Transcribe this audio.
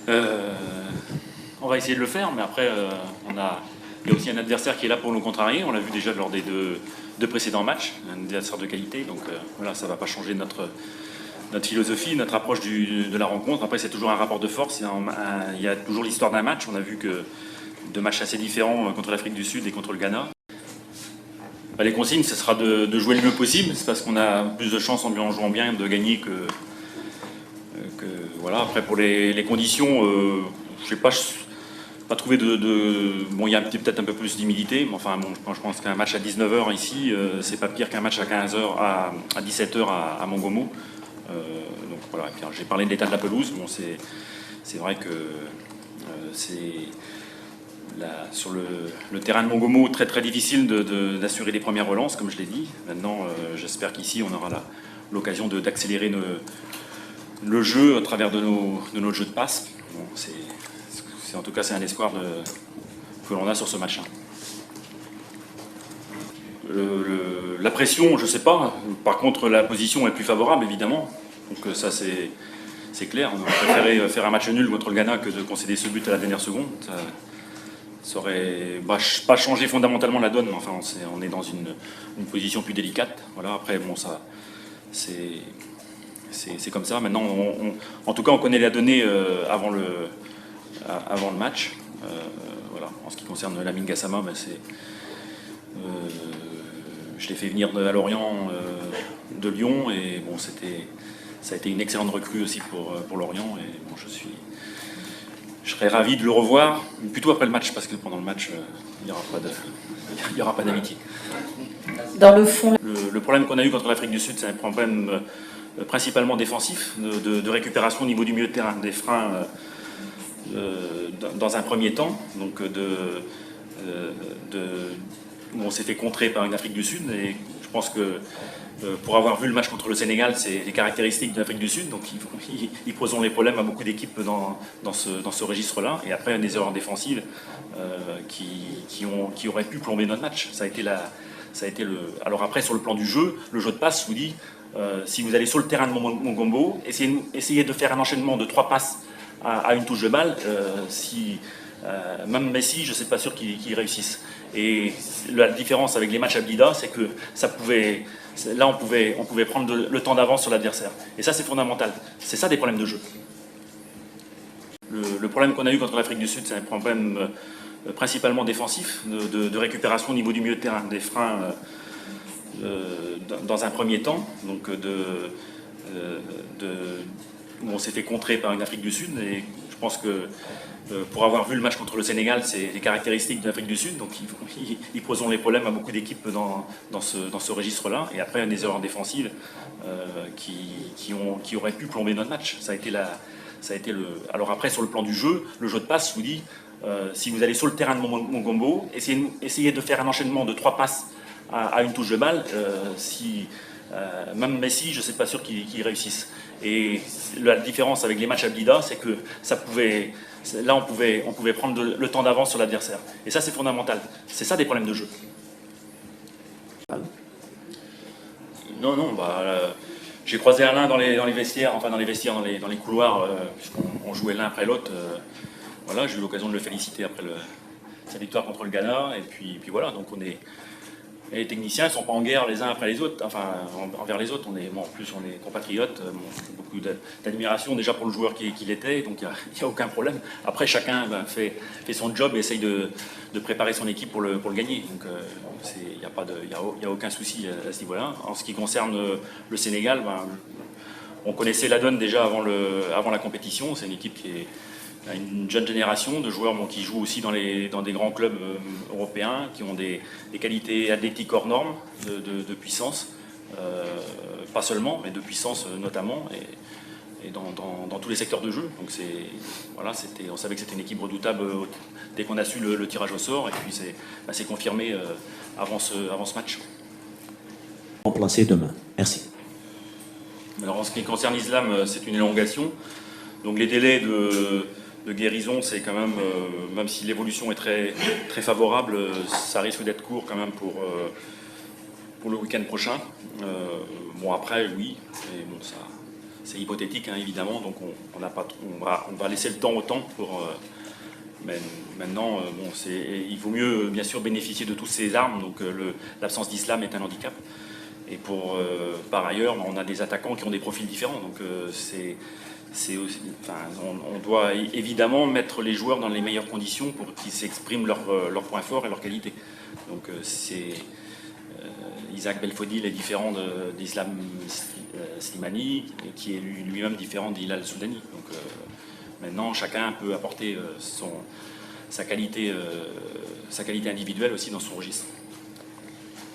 Euh, on va essayer de le faire, mais après, il y a aussi un adversaire qui est là pour nous contrarier. On l'a vu déjà lors des deux précédents matchs, un adversaire de qualité. Donc voilà, ça ne va pas changer notre philosophie, notre approche de la rencontre. Après, c'est toujours un rapport de force. Il y a toujours l'histoire d'un match. On a vu que deux matchs assez différents contre l'Afrique du Sud et contre le Ghana. Les consignes, ce sera de jouer le mieux possible. C'est parce qu'on a plus de chances en jouant bien de gagner que voilà. Après, pour les conditions, je sais pas. Pas trouvé Bon, il y a peut-être un peu plus d'humidité, mais enfin, bon, je pense qu'un match à 19h ici, c'est pas pire qu'un match à 15h, à 17h à Mongomo. Donc voilà, j'ai parlé de l'état de la pelouse. Bon, c'est vrai que c'est sur le terrain de Mongomo très très difficile d'assurer les premières relances, comme je l'ai dit. Maintenant, j'espère qu'ici, on aura l'occasion d'accélérer le jeu à travers de notre jeu de passe. Bon, en tout cas, c'est un espoir que l'on a sur ce match-là. La pression, je ne sais pas. Par contre, la position est plus favorable, évidemment. Donc ça, c'est clair. On aurait préféré faire un match nul contre le Ghana que de concéder ce but à la dernière seconde. Ça aurait pas changé fondamentalement la donne, mais enfin, on est dans une position plus délicate. Voilà. Après, bon, ça, c'est comme ça. Maintenant, en tout cas, on connaît la donnée avant le match. Voilà. En ce qui concerne Lamine Gassama, je l'ai fait venir à Lorient de Lyon et bon, ça a été une excellente recrue aussi pour Lorient et bon, je serais ravi de le revoir, plutôt après le match parce que pendant le match, il n'y aura pas d'amitié. Dans le fond, Le problème qu'on a eu contre l'Afrique du Sud, c'est un problème principalement défensif, de récupération au niveau du milieu de terrain, des freins dans un premier temps, donc où on s'est fait contrer par une Afrique du Sud. Et je pense que pour avoir vu le match contre le Sénégal, c'est les caractéristiques de l'Afrique du Sud. Donc ils posent les problèmes à beaucoup d'équipes dans ce registre-là. Et après, des erreurs défensives qui auraient pu plomber notre match. Alors après, sur le plan du jeu, le jeu de passe, je vous dis, si vous allez sur le terrain de Mongomo, essayez de faire un enchaînement de 3 passes à une touche de balle. Même Messi, je ne suis pas sûr qu'il réussisse. Et la différence avec les matchs à Blida, c'est que là, on pouvait prendre le temps d'avance sur l'adversaire. Et ça, c'est fondamental. C'est ça des problèmes de jeu. Le problème qu'on a eu contre l'Afrique du Sud, c'est un problème principalement défensif, de récupération au niveau du milieu de terrain, des freins dans un premier temps, donc où on s'est fait contrer par une Afrique du Sud. Et je pense que pour avoir vu le match contre le Sénégal, c'est les caractéristiques de l'Afrique du Sud. Donc ils posent les problèmes à beaucoup d'équipes dans ce registre-là. Et après, des erreurs défensives qui auraient pu plomber notre match. Alors après, sur le plan du jeu, le jeu de passe, je vous dis, si vous allez sur le terrain de Mongomo, essayez de faire un enchaînement de 3 passes à une touche de balle. Même Messi, je ne suis pas sûr qu'il réussisse. Et la différence avec les matchs à Blida, c'est que là, on pouvait prendre le temps d'avance sur l'adversaire. Et ça, c'est fondamental. C'est ça des problèmes de jeu. Non, j'ai croisé Alain dans les vestiaires, enfin dans les couloirs, puisqu'on jouait l'un après l'autre. Voilà, j'ai eu l'occasion de le féliciter après sa victoire contre le Ghana. Et puis voilà, donc les techniciens ne sont pas en guerre les uns après les autres, enfin envers les autres. En plus, on est compatriotes, beaucoup d'admiration déjà pour le joueur qu'il était, donc il n'y a aucun problème. Après, chacun fait son job et essaye de préparer son équipe pour le gagner. Donc il n'y a aucun souci à ce niveau-là. En ce qui concerne le Sénégal, on connaissait la donne déjà avant la compétition. C'est une équipe qui est une jeune génération de joueurs qui jouent aussi dans des grands clubs européens, qui ont des qualités athlétiques hors normes, de puissance, pas seulement, mais de puissance notamment, et dans tous les secteurs de jeu. Donc on savait que c'était une équipe redoutable dès qu'on a su le tirage au sort, et puis c'est confirmé avant ce match. Remplacé demain. Merci. Alors en ce qui concerne l'Islam, c'est une élongation. Donc les délais de guérison, c'est quand même si l'évolution est très, très favorable, ça risque d'être court quand même pour le week-end prochain. Bon après, oui, mais bon, c'est hypothétique, hein, évidemment, donc on va laisser le temps au temps pour... mais maintenant, il vaut mieux, bien sûr, bénéficier de toutes ces armes, donc l'absence d'islam est un handicap. Et par ailleurs, on a des attaquants qui ont des profils différents, donc on doit évidemment mettre les joueurs dans les meilleures conditions pour qu'ils s'expriment leurs points forts et leurs qualités. Donc Isaac Belfodil est différent d'Islam Slimani, qui est lui-même différent d'Hilal Soudani. Donc maintenant, chacun peut apporter sa qualité individuelle aussi dans son registre.